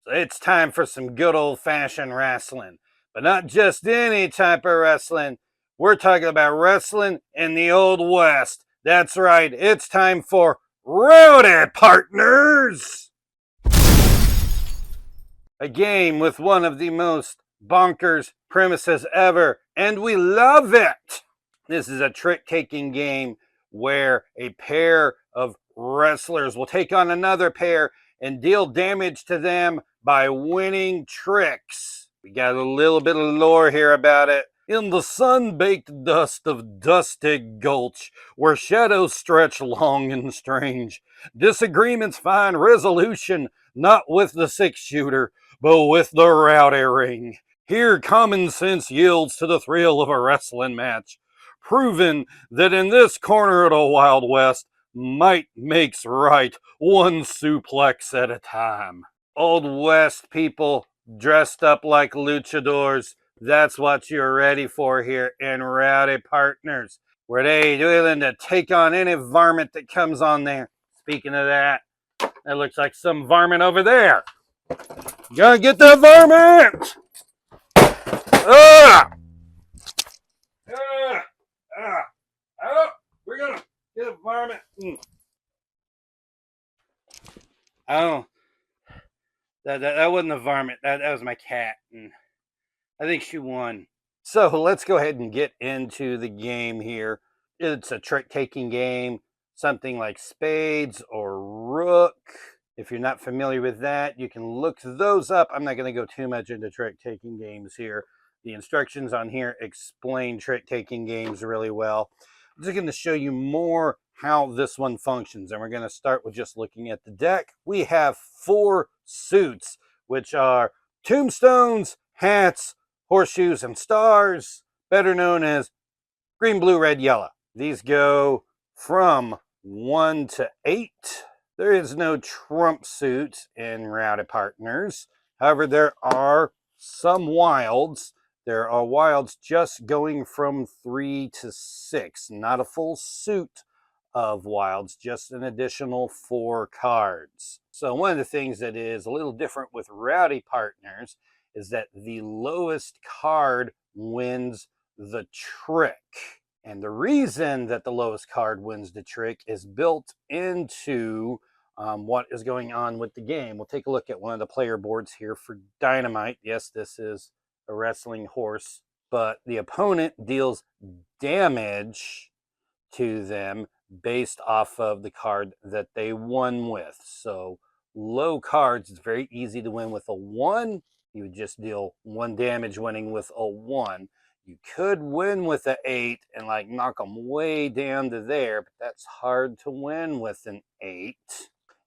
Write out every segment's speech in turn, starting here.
So it's time for some good old-fashioned wrestling. But not just any type of wrestling. We're talking about wrestling in the Old West. That's right, it's time for Rowdy Partners! A game with one of the most bonkers premises ever, and we love it! This is a trick-taking game where a pair of wrestlers will take on another pair and deal damage to them by winning tricks. We got a little bit of lore here about it. In the sun-baked dust of Dusty Gulch, where shadows stretch long and strange, disagreements find resolution not with the six-shooter, but with the rowdy ring. Here, common sense yields to the thrill of a wrestling match, proving that in this corner of the Wild West, might makes right, one suplex at a time. Old West people dressed up like luchadors. That's what you're ready for here in Rowdy Partners. Were they willing to take on any varmint that comes on there? Speaking of that, that looks like some varmint over there. Gotta get the varmint! Ah! Ah! Ah! Oh, we're gonna get a varmint. Oh, that wasn't a varmint. That was my cat. And I think she won. So let's go ahead and get into the game here. It's a trick-taking game, something like spades or rook. If you're not familiar with that, you can look those up. I'm not going to go too much into trick-taking games here. The instructions on here explain trick-taking games really well. I'm just going to show you more how this one functions, and we're going to start with just looking at the deck. We have 4 suits, which are tombstones, hats, horseshoes, and stars, better known as green, blue, red, yellow. These go from 1 to 8. There is no trump suit in Rowdy Partners. However, there are some wilds. There are wilds just going from 3 to 6. Not a full suit of wilds, just an additional 4 cards. So one of the things that is a little different with Rowdy Partners is that the lowest card wins the trick. And the reason that the lowest card wins the trick is built into what is going on with the game. We'll take a look at one of the player boards here for Dynamite. Yes, this is a wrestling horse, but the opponent deals damage to them based off of the card that they won with. So low cards, it's very easy to win with a 1. You would just deal 1 damage winning with a 1. You could win with an 8 and like knock them way down to there, but that's hard to win with an 8.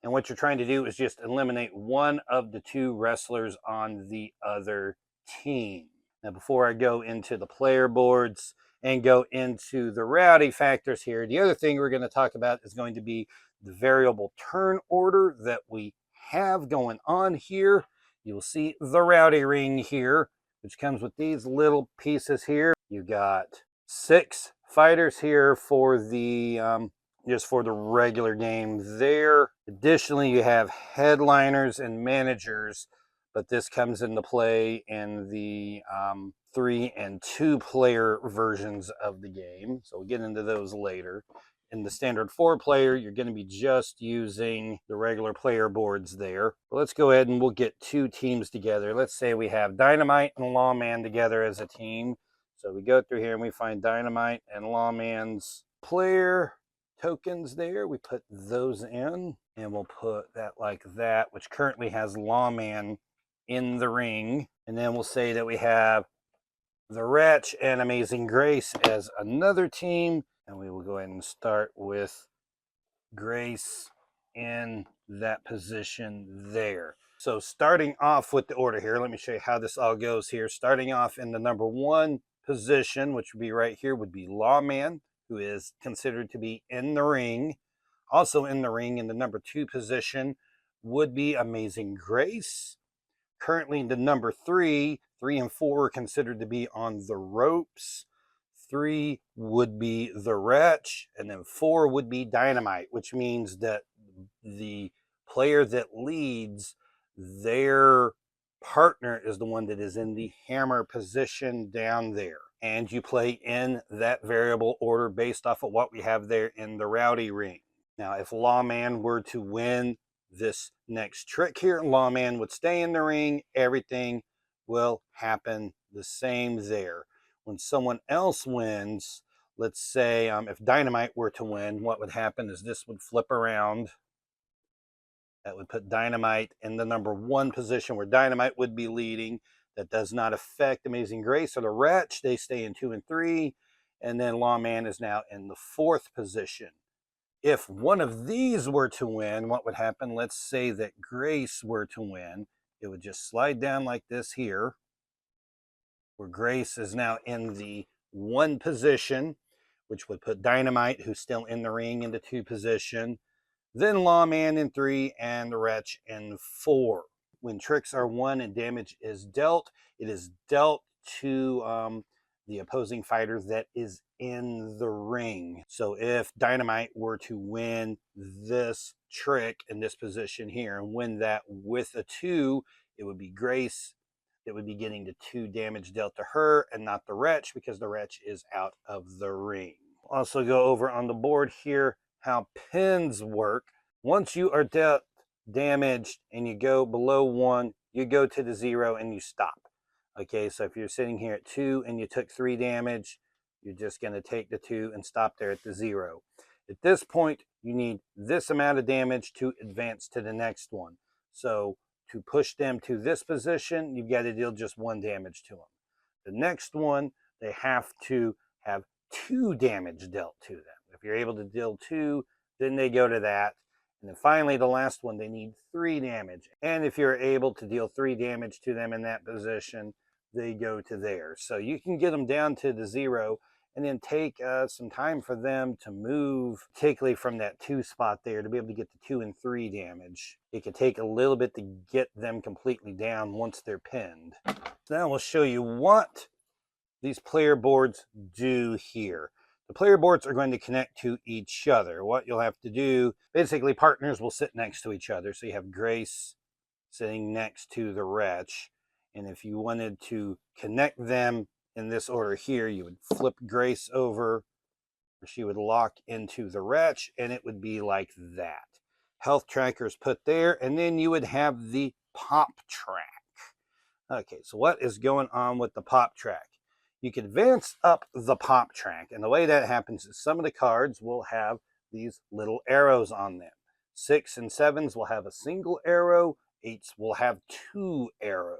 And what you're trying to do is just eliminate one of the 2 wrestlers on the other team. Now, before I go into the player boards and go into the rowdy factors here, the other thing we're going to talk about is going to be the variable turn order that we have going on here. You'll see the rowdy ring here, which comes with these little pieces here. You got 6 fighters here for the just for the regular game there. Additionally, you have headliners and managers, but this comes into play in the 3 and 2 player versions of the game. So we'll get into those later. In the standard 4 player, you're going to be just using the regular player boards there. But let's go ahead and we'll get 2 teams together. Let's say we have Dynamite and Lawman together as a team. So we go through here and we find Dynamite and Lawman's player tokens there. We put those in and we'll put that like that, which currently has Lawman in the ring. And then we'll say that we have the Wretch and Amazing Grace as another team. And we will go ahead and start with Grace in that position there. So starting off with the order here, let me show you how this all goes here. Starting off in the number 1 position, which would be right here, would be Lawman, who is considered to be in the ring. Also in the ring in the number 2 position would be Amazing Grace. Currently the number 3 and 4 are considered to be on the ropes. 3 would be the Wretch, and then 4 would be Dynamite, which means that the player that leads their partner is the one that is in the hammer position down there. And you play in that variable order based off of what we have there in the Rowdy ring. Now, if Lawman were to win this next trick here, Lawman would stay in the ring. Everything will happen the same there. When someone else wins, let's say if Dynamite were to win, what would happen is this would flip around. That would put Dynamite in the number 1 position where Dynamite would be leading. That does not affect Amazing Grace or the Wretch. They stay in 2 and 3. And then Lawman is now in the 4th position. If one of these were to win, what would happen? Let's say that Grace were to win. It would just slide down like this here, where Grace is now in the 1 position, which would put Dynamite, who's still in the ring, into 2 position. Then Lawman in 3 and the Wretch in 4. When tricks are won and damage is dealt, it is dealt to the opposing fighter that is in the ring. So if Dynamite were to win this trick in this position here and win that with a 2, it would be Grace that would be getting the 2 damage dealt to her and not the Wretch, because the Wretch is out of the ring. Also go over on the board here how pins work. Once you are dealt damaged and you go below 1, you go to the 0 and you stop. Okay, so if you're sitting here at 2 and you took 3 damage, you're just going to take the 2 and stop there at the 0. At this point, you need this amount of damage to advance to the next one. So to push them to this position, you've got to deal just 1 damage to them. The next one, they have to have 2 damage dealt to them. If you're able to deal 2, then they go to that. And then finally, the last one, they need 3 damage. And if you're able to deal 3 damage to them in that position, they go to there. So you can get them down to the 0 and then take some time for them to move, particularly from that 2 spot there, to be able to get the 2 and 3 damage. It can take a little bit to get them completely down once they're pinned. So now we'll show you what these player boards do here. The player boards are going to connect to each other. What you'll have to do, basically partners will sit next to each other. So you have Grace sitting next to the Wretch. And if you wanted to connect them in this order here, you would flip Grace over, or she would lock into the Wretch, and it would be like that. Health trackers put there, and then you would have the pop track. Okay, so what is going on with the pop track? You can advance up the pop track, and the way that happens is some of the cards will have these little arrows on them. 6 and 7s will have a single arrow, 8s will have 2 arrows.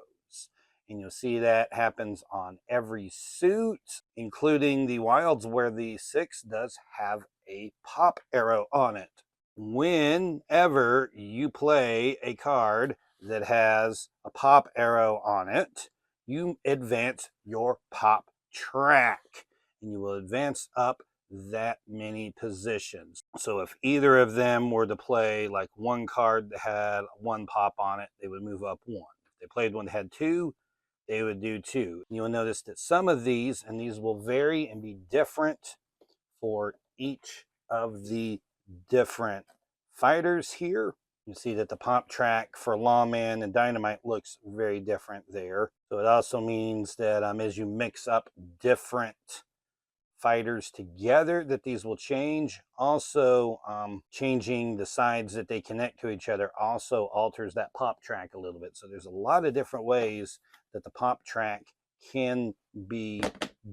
And you'll see that happens on every suit, including the Wilds, where the 6 does have a pop arrow on it. Whenever you play a card that has a pop arrow on it, you advance your pop track, and you will advance up that many positions. So if either of them were to play like one card that had 1 pop on it, they would move up 1. If they played one that had 2, they would do 2. You'll notice that some of these, and these will vary and be different for each of the different fighters here. You see that the pop track for Lawman and Dynamite looks very different there. So it also means that as you mix up different fighters together, that these will change. Also, changing the sides that they connect to each other also alters that pop track a little bit. So there's a lot of different ways that the pop track can be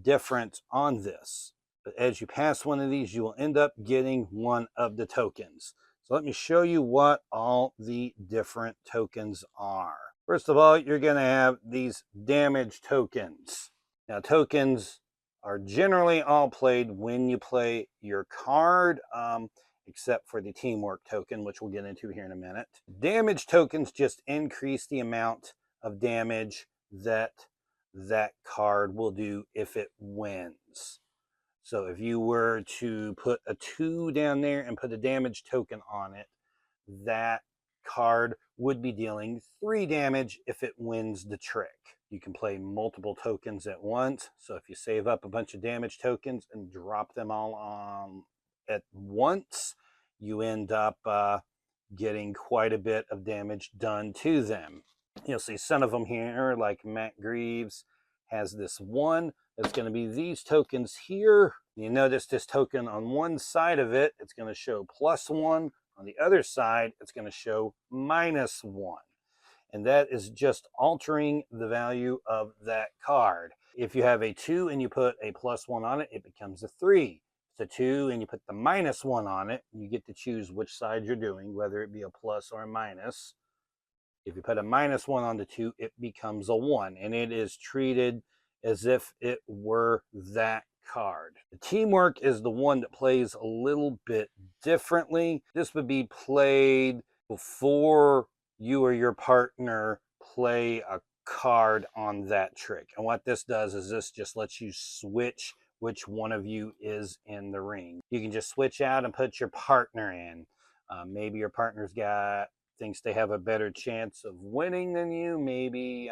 different on this. But as you pass one of these, you will end up getting one of the tokens. So let me show you what all the different tokens are. First of all, you're going to have these damage tokens. Now, tokens are generally all played when you play your card, except for the teamwork token, which we'll get into here in a minute. Damage tokens just increase the amount of damage that that card will do if it wins. So if you were to put a 2 down there and put a damage token on it, that card would be dealing 3 damage if it wins the trick. You can play multiple tokens at once. So if you save up a bunch of damage tokens and drop them all at once, you end up getting quite a bit of damage done to them. You'll see some of them here, like Matt Greaves has this one. It's going to be these tokens here. You notice this token on one side of it, it's going to show +1. On the other side, it's going to show -1. And that is just altering the value of that card. If you have a 2 and you put a +1 on it, it becomes a 3. If it's a 2 and you put the -1 on it, you get to choose which side you're doing, whether it be a plus or a minus. If you put a -1 on the 2, it becomes a 1, and it is treated as if it were that card. The teamwork is the one that plays a little bit differently. This would be played before you or your partner play a card on that trick. And what this does is this just lets you switch which one of you is in the ring. You can just switch out and put your partner in. Maybe your partner's thinks they have a better chance of winning than you. Maybe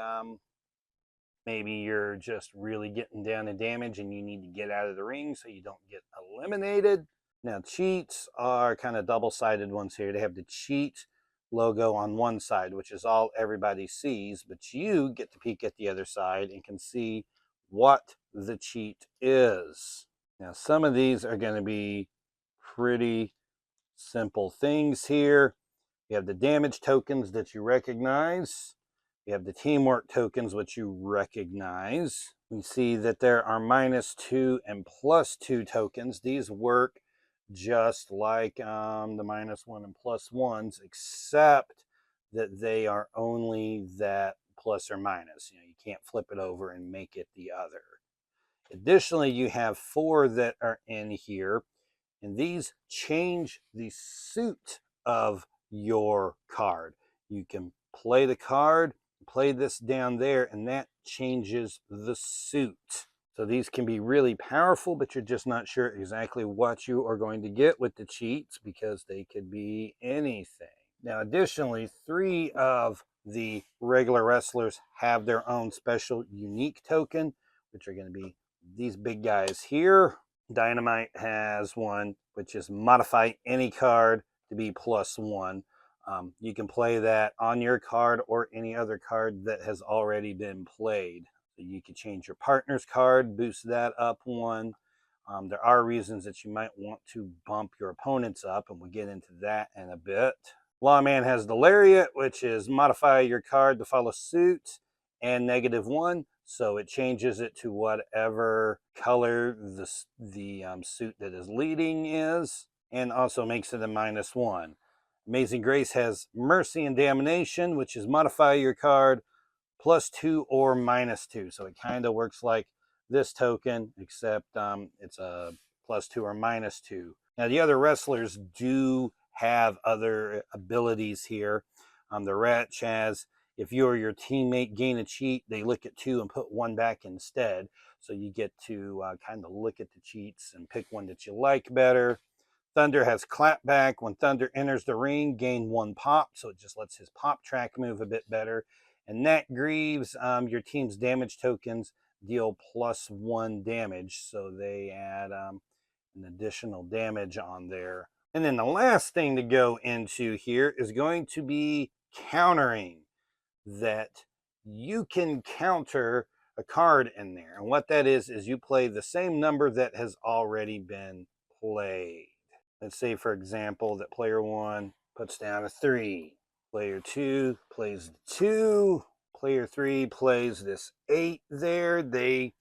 you're just really getting down to damage and you need to get out of the ring so you don't get eliminated. Now, cheats are kind of double-sided ones here. They have the cheat logo on one side, which is all everybody sees, but you get to peek at the other side and can see what the cheat is. Now, some of these are going to be pretty simple things here. You have the damage tokens that you recognize. You have the teamwork tokens, which you recognize. We see that there are -2 and +2 tokens. These work just like the -1 and +1s, except that they are only that plus or minus. You can't flip it over and make it the other. Additionally, you have 4 that are in here, and these change the suit of your card. You can play the card, play this down there, and that changes the suit. So these can be really powerful, but you're just not sure exactly what you are going to get with the cheats because they could be anything. Now, additionally, 3 of the regular wrestlers have their own special unique token, which are going to be these big guys here. Dynamite has one, which is modify any card to be +1. You can play that on your card or any other card that has already been played. So you can change your partner's card, boost that up 1. There are reasons that you might want to bump your opponents up, and we'll get into that in a bit. Lawman has the Lariat, which is modify your card to follow suit and -1. So it changes it to whatever color the suit that is leading is, and also makes it a -1. Amazing Grace has Mercy and Damnation, which is modify your card +2 or -2. So it kind of works like this token, except it's a +2 or -2. Now, the other wrestlers do have other abilities here. The Wretch has, if you or your teammate gain a cheat, they look at 2 and put 1 back instead. So you get to kind of look at the cheats and pick one that you like better. Thunder has Clapback. When Thunder enters the ring, gain 1 pop. So it just lets his pop track move a bit better. And Nat Greaves, your team's damage tokens deal +1 damage. So they add an additional damage on there. And then the last thing to go into here is going to be countering. That you can counter a card in there. And what that is you play the same number that has already been played. Let's say, for example, that player 1 puts down a 3. Player 2 plays the 2. Player 3 plays this 8 there. They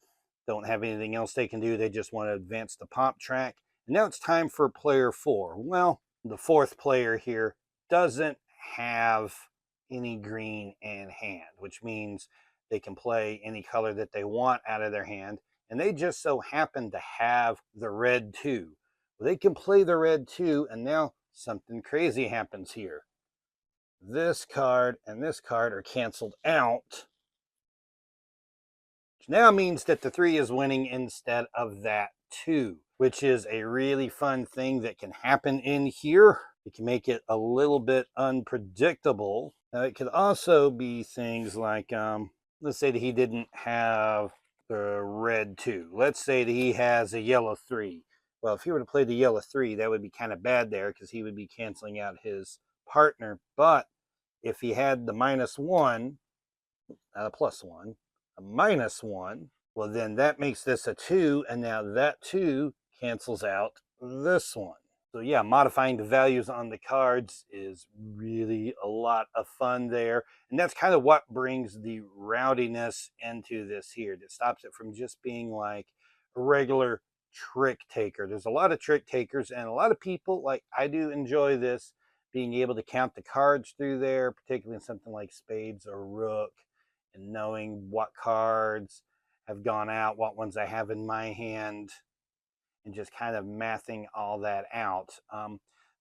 don't have anything else they can do. They just want to advance the pop track. And now it's time for player 4. Well, the 4th player here doesn't have any green in hand, which means they can play any color that they want out of their hand, and they just so happen to have the red 2. Well, they can play the red 2, and now something crazy happens here. This card and this card are canceled out, which now means that the 3 is winning instead of that 2, which is a really fun thing that can happen in here. It can make it a little bit unpredictable. Now, it could also be things like, let's say that he didn't have the red 2. Let's say that he has a yellow 3. Well, if he were to play the yellow 3, that would be kind of bad there because he would be canceling out his partner. But if he had the -1, not a +1, a -1, well, then that makes this a 2, and now that 2 cancels out this one. So yeah, modifying the values on the cards is really a lot of fun there. And that's kind of what brings the rowdiness into this here. That stops it from just being like a regular trick taker. There's a lot of trick takers, and a lot of people, like I do, enjoy this, being able to count the cards through there, particularly in something like spades or rook, and knowing what cards have gone out, what ones I have in my hand, and just kind of mathing all that out.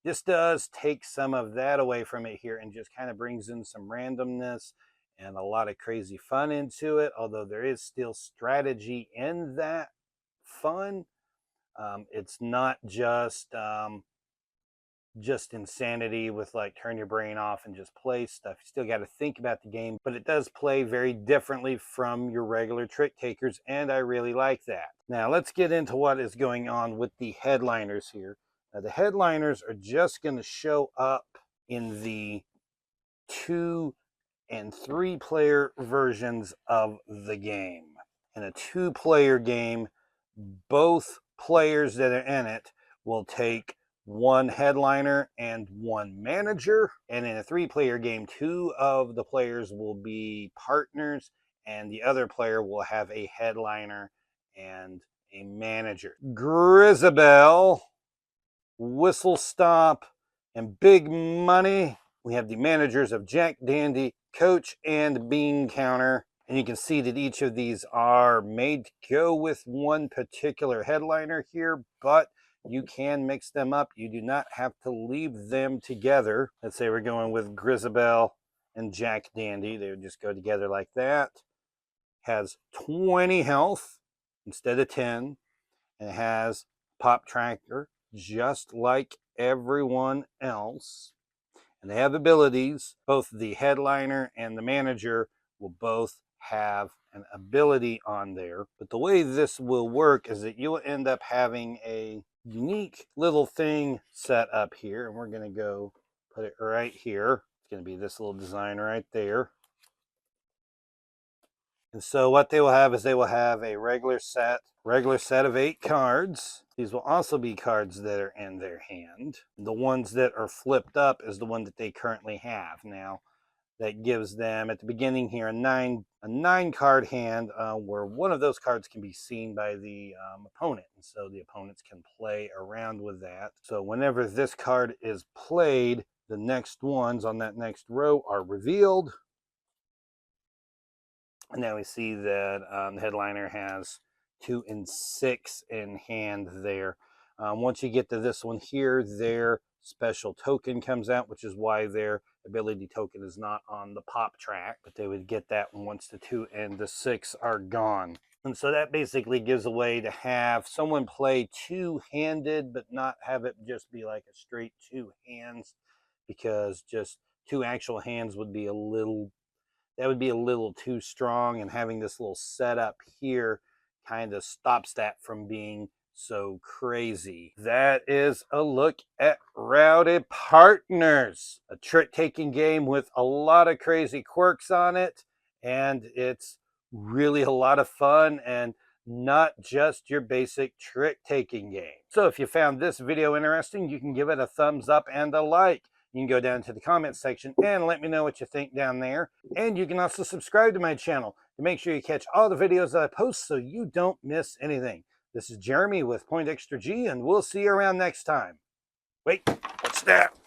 This does take some of that away from it here and just kind of brings in some randomness and a lot of crazy fun into it, although there is still strategy in that fun. It's not just insanity with like turn your brain off and just play stuff. You still got to think about the game, but it does play very differently from your regular trick takers, and I really like that. Now let's get into what is going on with the headliners here. Now the headliners are just going to show up in the 2 and 3 player versions of the game. In a 2-player game, both players that are in it will take 1 headliner and 1 manager. And in a 3-player game, 2 of the players will be partners and the other player will have a headliner and a manager. Grisabelle, Whistle Stop, and Big Money. We have the managers of Jack Dandy, Coach, and Bean Counter. And you can see that each of these are made to go with one particular headliner here, but you can mix them up. You do not have to leave them together. Let's say we're going with Grisabelle and Jack Dandy. They would just go together like that. Has 20 health instead of 10. And it has pop tracker just like everyone else. And they have abilities. Both the headliner and the manager will both have an ability on there. But the way this will work is that you'll end up having a unique little thing set up here. And we're going to go put it right here. It's going to be this little design right there. And so what they will have is they will have a regular set of 8 cards. These will also be cards that are in their hand. The ones that are flipped up is the one that they currently have. Now, that gives them at the beginning here a 9 card hand where one of those cards can be seen by the opponent. And so the opponents can play around with that. So whenever this card is played, the next ones on that next row are revealed. And now we see that the headliner has 2 and 6 in hand there. Once you get to this one here, their special token comes out, which is why their ability token is not on the pop track. But they would get that once the 2 and the 6 are gone. And so that basically gives a way to have someone play 2-handed, but not have it just be like a straight 2 hands, because just 2 actual hands would be a little too strong, and having this little setup here kind of stops that from being so crazy. That is a look at Rowdy Partners, a trick-taking game with a lot of crazy quirks on it, and it's really a lot of fun and not just your basic trick-taking game. So if you found this video interesting, you can give it a thumbs up and a like. You can go down to the comments section and let me know what you think down there. And you can also subscribe to my channel to make sure you catch all the videos that I post so you don't miss anything. This is Jeremy with Point Extra G, and we'll see you around next time. Wait, what's that?